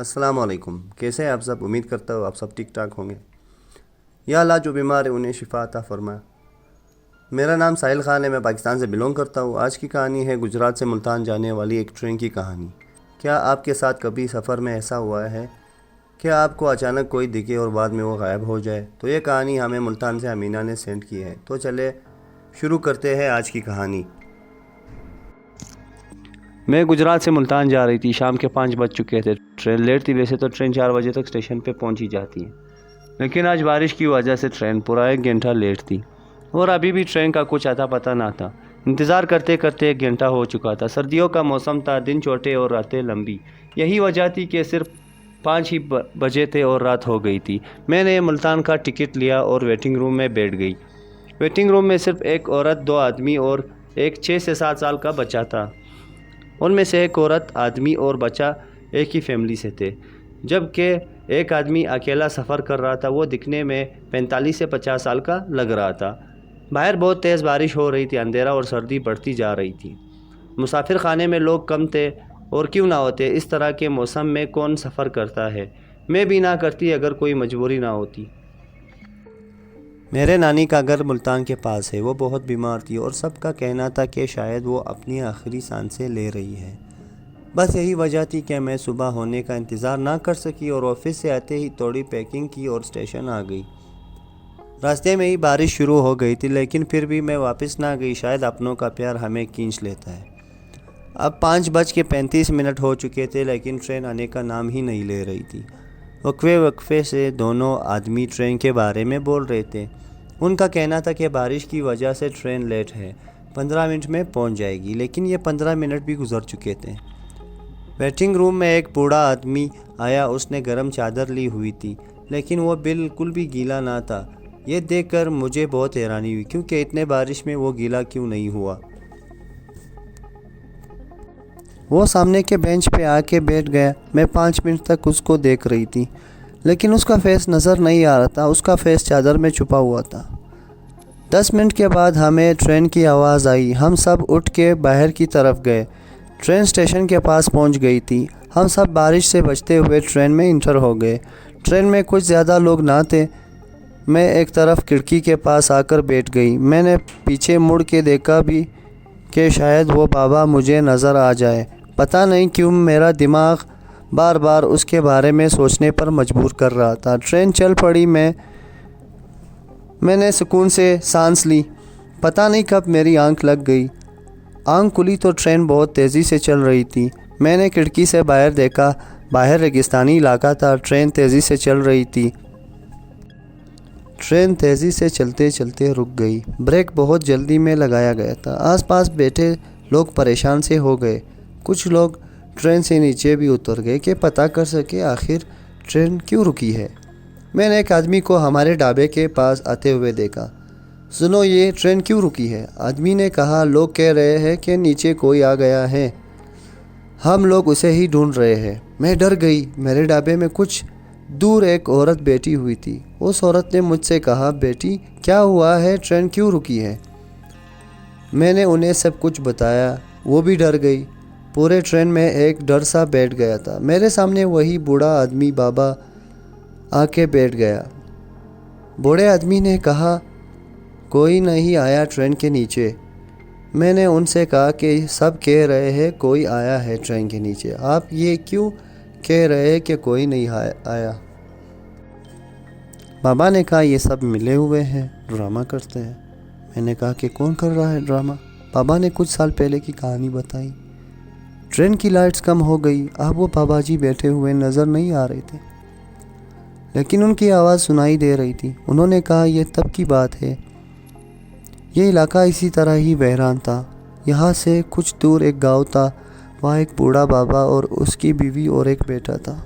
السلام علیکم، کیسے ہیں آپ سب؟ امید کرتا ہوں آپ سب ٹھیک ٹھاک ہوں گے۔ یا اللہ جو بیمار ہے انہیں شفا عطا فرمائے۔ میرا نام ساحل خان ہے، میں پاکستان سے بلونگ کرتا ہوں۔ آج کی کہانی ہے گجرات سے ملتان جانے والی ایک ٹرین کی کہانی۔ کیا آپ کے ساتھ کبھی سفر میں ایسا ہوا ہے کہ آپ کو اچانک کوئی دکھے اور بعد میں وہ غائب ہو جائے؟ تو یہ کہانی ہمیں ملتان سے امینہ نے سینڈ کی ہے۔ تو چلے شروع کرتے ہیں آج کی کہانی۔ میں گجرات سے ملتان جا رہی تھی۔ شام کے 5 بج چکے تھے۔ ٹرین لیٹ تھی۔ ویسے تو ٹرین 4 بجے تک اسٹیشن پہ پہنچ ہی جاتی ہے، لیکن آج بارش کی وجہ سے ٹرین پورا 1 گھنٹہ لیٹ تھی اور ابھی بھی ٹرین کا کچھ اتا پتہ نہ تھا۔ انتظار کرتے کرتے 1 گھنٹہ ہو چکا تھا۔ سردیوں کا موسم تھا، دن چھوٹے اور راتیں لمبی۔ یہی وجہ تھی کہ صرف 5 ہی بجے تھے اور رات ہو گئی تھی۔ میں نے ملتان کا ٹکٹ لیا اور ویٹنگ روم میں بیٹھ گئی۔ ویٹنگ روم میں صرف ایک عورت، 2 آدمی اور ایک 6 سے 7 سال کا بچہ تھا۔ ان میں سے ایک عورت، آدمی اور بچہ ایک ہی فیملی سے تھے، جبکہ ایک آدمی اکیلا سفر کر رہا تھا۔ وہ دکھنے میں 45 سے 50 سال کا لگ رہا تھا۔ باہر بہت تیز بارش ہو رہی تھی، اندھیرا اور سردی بڑھتی جا رہی تھی۔ مسافر خانے میں لوگ کم تھے، اور کیوں نہ ہوتے؟ اس طرح کے موسم میں کون سفر کرتا ہے؟ میں بھی نہ کرتی اگر کوئی مجبوری نہ ہوتی۔ میرے نانی کا گھر ملتان کے پاس ہے۔ وہ بہت بیمار تھی اور سب کا کہنا تھا کہ شاید وہ اپنی آخری سانسیں لے رہی ہے۔ بس یہی وجہ تھی کہ میں صبح ہونے کا انتظار نہ کر سکی اور آفس سے آتے ہی تھوڑی پیکنگ کی اور اسٹیشن آ گئی۔ راستے میں ہی بارش شروع ہو گئی تھی، لیکن پھر بھی میں واپس نہ گئی۔ شاید اپنوں کا پیار ہمیں کھینچ لیتا ہے۔ اب 5:35 ہو چکے تھے، لیکن ٹرین آنے کا نام ہی نہیں لے رہی تھی۔ وقفے سے دونوں آدمی ٹرین کے بارے میں بول رہے تھے۔ ان کا کہنا تھا کہ بارش کی وجہ سے ٹرین لیٹ ہے، 15 منٹ میں پہنچ جائے گی، لیکن یہ 15 منٹ بھی گزر چکے تھے۔ ویٹنگ روم میں ایک بوڑھا آدمی آیا۔ اس نے گرم چادر لی ہوئی تھی، لیکن وہ بالکل بھی گیلا نہ تھا۔ یہ دیکھ کر مجھے بہت حیرانی ہوئی، کیونکہ اتنے بارش میں وہ گیلا کیوں نہیں ہوا۔ وہ سامنے کے بینچ پہ آ کے بیٹھ گیا۔ میں 5 منٹ تک اس کو دیکھ رہی تھی، لیکن اس کا فیس نظر نہیں آ رہا تھا۔ اس کا فیس چادر میں چھپا ہوا تھا۔ 10 منٹ کے بعد ہمیں ٹرین کی آواز آئی۔ ہم سب اٹھ کے باہر کی طرف گئے۔ ٹرین اسٹیشن کے پاس پہنچ گئی تھی۔ ہم سب بارش سے بچتے ہوئے ٹرین میں انٹر ہو گئے۔ ٹرین میں کچھ زیادہ لوگ نہ تھے۔ میں ایک طرف کھڑکی کے پاس آ کر بیٹھ گئی۔ میں نے پیچھے مڑ کے دیکھا بھی کہ شاید وہ بابا مجھے نظر آ جائے۔ پتہ نہیں کیوں میرا دماغ بار بار اس کے بارے میں سوچنے پر مجبور کر رہا تھا۔ ٹرین چل پڑی۔ میں نے سکون سے سانس لی۔ پتہ نہیں کب میری آنکھ لگ گئی۔ آنکھ کھلی تو ٹرین بہت تیزی سے چل رہی تھی۔ میں نے کھڑکی سے باہر دیکھا۔ باہر ریگستانی علاقہ تھا۔ ٹرین تیزی سے چل رہی تھی۔ ٹرین تیزی سے چلتے چلتے رک گئی۔ بریک بہت جلدی میں لگایا گیا تھا۔ آس پاس بیٹھے لوگ پریشان سے ہو گئے۔ کچھ لوگ ٹرین سے نیچے بھی اتر گئے کہ پتہ کر سکے آخر ٹرین کیوں رکی ہے۔ میں نے ایک آدمی کو ہمارے ڈھابے کے پاس آتے ہوئے دیکھا۔ سنو، یہ ٹرین کیوں رکی ہے؟ آدمی نے کہا۔ لوگ کہہ رہے ہیں کہ نیچے کوئی آ گیا ہے۔ ہم لوگ اسے ہی ڈھونڈ رہے ہیں۔ میں ڈر گئی۔ میرے ڈھابے میں کچھ دور ایک عورت بیٹھی ہوئی تھی۔ اس عورت نے مجھ سے کہا، بیٹی کیا ہوا ہے؟ ٹرین کیوں رکی ہے؟ میں نے انہیں سب کچھ بتایا۔ وہ بھی ڈر گئی۔ پورے ٹرین میں ایک ڈر سا بیٹھ گیا تھا۔ میرے سامنے وہی بوڑھا آدمی بابا آ کے بیٹھ گیا۔ بوڑھے آدمی نے کہا، کوئی نہیں آیا ٹرین کے نیچے۔ میں نے ان سے کہا کہ سب کہہ رہے ہیں کوئی آیا ہے ٹرین کے نیچے، آپ یہ کیوں کہہ رہے ہیں کہ کوئی نہیں آیا؟ بابا نے کہا، یہ سب ملے ہوئے ہیں، ڈرامہ کرتے ہیں۔ میں نے کہا کہ کون کر رہا ہے ڈرامہ؟ بابا نے کچھ سال پہلے کی کہانی بتائی۔ ٹرین کی لائٹس کم ہو گئی۔ اب وہ بابا جی بیٹھے ہوئے نظر نہیں آ رہے تھے، لیکن ان کی آواز سنائی دے رہی تھی۔ انہوں نے کہا، یہ تب کی بات ہے، یہ علاقہ اسی طرح ہی ویران تھا۔ یہاں سے کچھ دور ایک گاؤں تھا۔ وہاں ایک بوڑھا بابا اور اس کی بیوی اور ایک بیٹا تھا،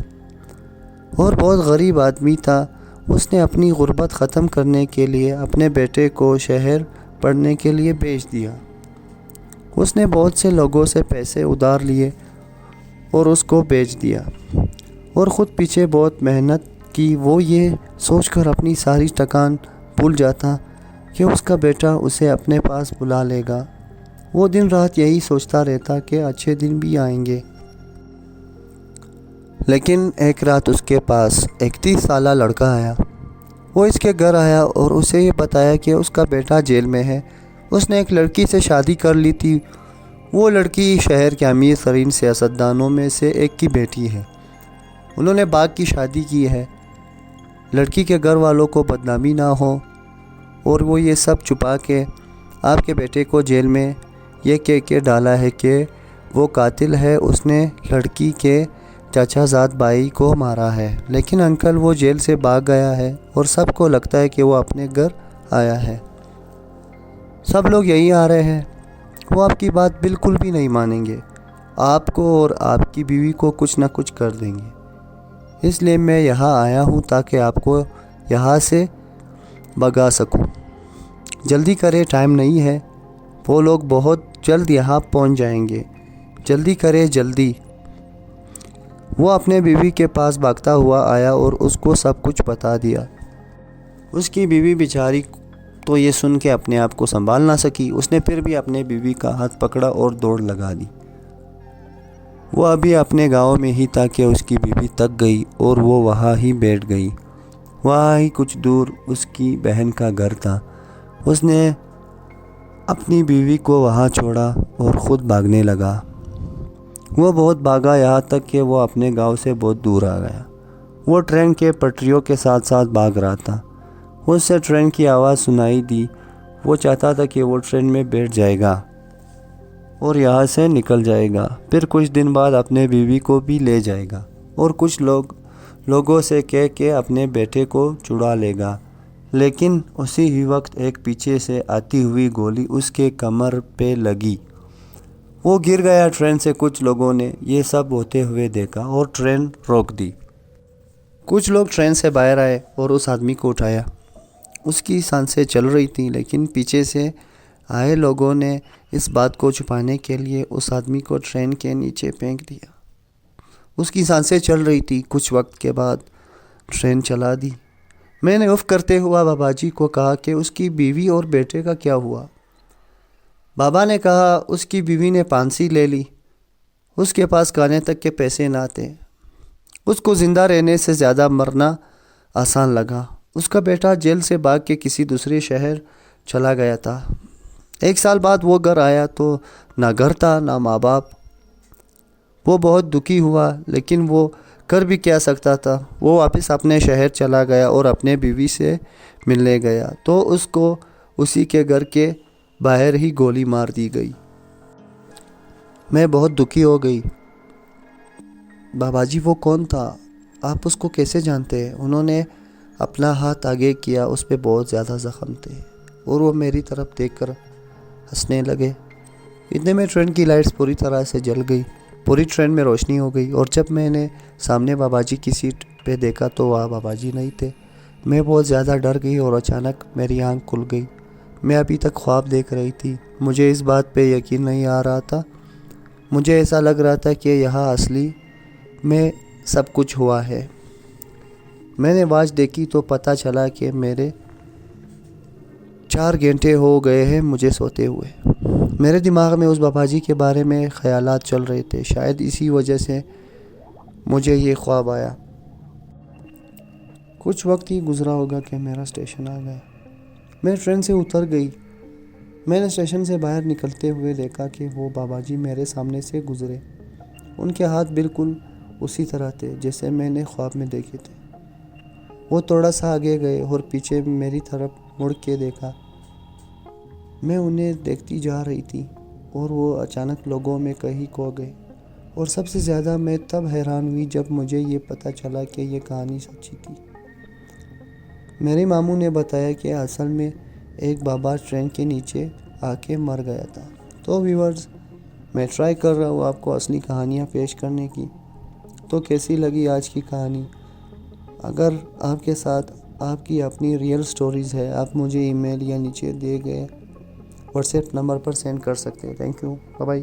اور بہت غریب آدمی تھا۔ اس نے اپنی غربت ختم کرنے کے لیے اپنے بیٹے کو شہر پڑھنے کے لیے بھیج دیا۔ اس نے بہت سے لوگوں سے پیسے ادھار لیے اور اس کو بیچ دیا، اور خود پیچھے بہت محنت کی۔ وہ یہ سوچ کر اپنی ساری تھکان بھول جاتا کہ اس کا بیٹا اسے اپنے پاس بلا لے گا۔ وہ دن رات یہی سوچتا رہتا کہ اچھے دن بھی آئیں گے، لیکن ایک رات اس کے پاس ایک 30 سالہ لڑکا آیا۔ وہ اس کے گھر آیا اور اسے یہ بتایا کہ اس کا بیٹا جیل میں ہے۔ اس نے ایک لڑکی سے شادی کر لی تھی۔ وہ لڑکی شہر کے امیر ترین سیاستدانوں میں سے ایک کی بیٹی ہے۔ انہوں نے باغ کی شادی کی ہے۔ لڑکی کے گھر والوں کو بدنامی نہ ہو اور وہ یہ سب چھپا کے آپ کے بیٹے کو جیل میں یہ کہہ کے ڈالا ہے کہ وہ قاتل ہے، اس نے لڑکی کے چچا زاد بھائی کو مارا ہے۔ لیکن انکل وہ جیل سے بھاگ گیا ہے اور سب کو لگتا ہے کہ وہ اپنے گھر آیا ہے۔ سب لوگ یہی آ رہے ہیں۔ وہ آپ کی بات بالکل بھی نہیں مانیں گے، آپ کو اور آپ کی بیوی کو کچھ نہ کچھ کر دیں گے۔ اس لیے میں یہاں آیا ہوں تاکہ آپ کو یہاں سے بھگا سکوں۔ جلدی کرے، ٹائم نہیں ہے۔ وہ لوگ بہت جلد یہاں پہنچ جائیں گے۔ جلدی کرے، جلدی۔ وہ اپنے بیوی کے پاس بھاگتا ہوا آیا اور اس کو سب کچھ بتا دیا۔ اس کی بیوی بیچاری تو یہ سن کے اپنے آپ کو سنبھال نہ سکی۔ اس نے پھر بھی اپنے بیوی کا ہاتھ پکڑا اور دوڑ لگا دی۔ وہ ابھی اپنے گاؤں میں ہی تھا کہ اس کی بیوی تک گئی اور وہ وہاں ہی بیٹھ گئی۔ وہاں ہی کچھ دور اس کی بہن کا گھر تھا۔ اس نے اپنی بیوی کو وہاں چھوڑا اور خود بھاگنے لگا۔ وہ بہت بھاگا، یہاں تک کہ وہ اپنے گاؤں سے بہت دور آ گیا۔ وہ ٹرین کے پٹریوں کے ساتھ ساتھ بھاگ رہا تھا۔ اس سے ٹرین کی آواز سنائی دی۔ وہ چاہتا تھا کہ وہ ٹرین میں بیٹھ جائے گا اور یہاں سے نکل جائے گا، پھر کچھ دن بعد اپنے بیوی کو بھی لے جائے گا اور کچھ لوگوں سے کہہ کے اپنے بیٹے کو چھڑا لے گا۔ لیکن اسی ہی وقت ایک پیچھے سے آتی ہوئی گولی اس کے کمر پہ لگی۔ وہ گر گیا ٹرین سے۔ کچھ لوگوں نے یہ سب ہوتے ہوئے دیکھا اور ٹرین روک دی۔ کچھ لوگ ٹرین سے باہر آئے اور اس آدمی کو اٹھایا۔ اس کی سانسیں چل رہی تھیں، لیکن پیچھے سے آئے لوگوں نے اس بات کو چھپانے کے لیے اس آدمی کو ٹرین کے نیچے پھینک دیا۔ اس کی سانسیں چل رہی تھی۔ کچھ وقت کے بعد ٹرین چلا دی۔ میں نے اف کرتے ہوا بابا جی کو کہا کہ اس کی بیوی اور بیٹے کا کیا ہوا؟ بابا نے کہا اس کی بیوی نے پھانسی لے لی، اس کے پاس کھانے تک کے پیسے نہ تھے، اس کو زندہ رہنے سے زیادہ مرنا آسان لگا۔ اس کا بیٹا جیل سے بھاگ کے کسی دوسرے شہر چلا گیا تھا۔ 1 سال بعد وہ گھر آیا تو نہ گھر تھا نہ ماں باپ۔ وہ بہت دکھی ہوا، لیکن وہ کر بھی کیا سکتا تھا؟ وہ واپس اپنے شہر چلا گیا اور اپنے بیوی سے ملنے گیا تو اس کو اسی کے گھر کے باہر ہی گولی مار دی گئی۔ میں بہت دکھی ہو گئی۔ بابا جی وہ کون تھا؟ آپ اس کو کیسے جانتے ہیں؟ انہوں نے اپنا ہاتھ آگے کیا، اس پہ بہت زیادہ زخم تھے اور وہ میری طرف دیکھ کر ہنسنے لگے۔ اتنے میں ٹرین کی لائٹس پوری طرح سے جل گئی، پوری ٹرین میں روشنی ہو گئی اور جب میں نے سامنے بابا جی کی سیٹ پہ دیکھا تو وہاں بابا جی نہیں تھے۔ میں بہت زیادہ ڈر گئی اور اچانک میری آنکھ کھل گئی۔ میں ابھی تک خواب دیکھ رہی تھی۔ مجھے اس بات پہ یقین نہیں آ رہا تھا۔ مجھے ایسا لگ رہا تھا کہ یہاں اصلی میں سب کچھ ہوا ہے۔ میں نے واچ دیکھی تو پتہ چلا کہ میرے 4 گھنٹے ہو گئے ہیں مجھے سوتے ہوئے۔ میرے دماغ میں اس بابا جی کے بارے میں خیالات چل رہے تھے۔ شاید اسی وجہ سے مجھے یہ خواب آیا۔ کچھ وقت ہی گزرا ہوگا کہ میرا اسٹیشن آ گیا۔ میں ٹرین سے اتر گئی۔ میں نے اسٹیشن سے باہر نکلتے ہوئے دیکھا کہ وہ بابا جی میرے سامنے سے گزرے۔ ان کے ہاتھ بالکل اسی طرح تھے جیسے میں نے خواب میں دیکھے تھے۔ وہ تھوڑا سا آگے گئے اور پیچھے میری طرف مڑ کے دیکھا۔ میں انہیں دیکھتی جا رہی تھی اور وہ اچانک لوگوں میں کہیں کھو گئے۔ اور سب سے زیادہ میں تب حیران ہوئی جب مجھے یہ پتہ چلا کہ یہ کہانی سچی تھی۔ میرے ماموں نے بتایا کہ اصل میں ایک بابا ٹرین کے نیچے آ کے مر گیا تھا۔ تو ویورز، میں ٹرائی کر رہا ہوں آپ کو اصلی کہانیاں پیش کرنے کی۔ تو کیسی لگی آج کی کہانی؟ اگر آپ کے ساتھ آپ کی اپنی ریئل سٹوریز ہے، آپ مجھے ای میل یا نیچے دیے گئے واٹس ایپ نمبر پر سینڈ کر سکتے ہیں۔ Thank you, bye bye.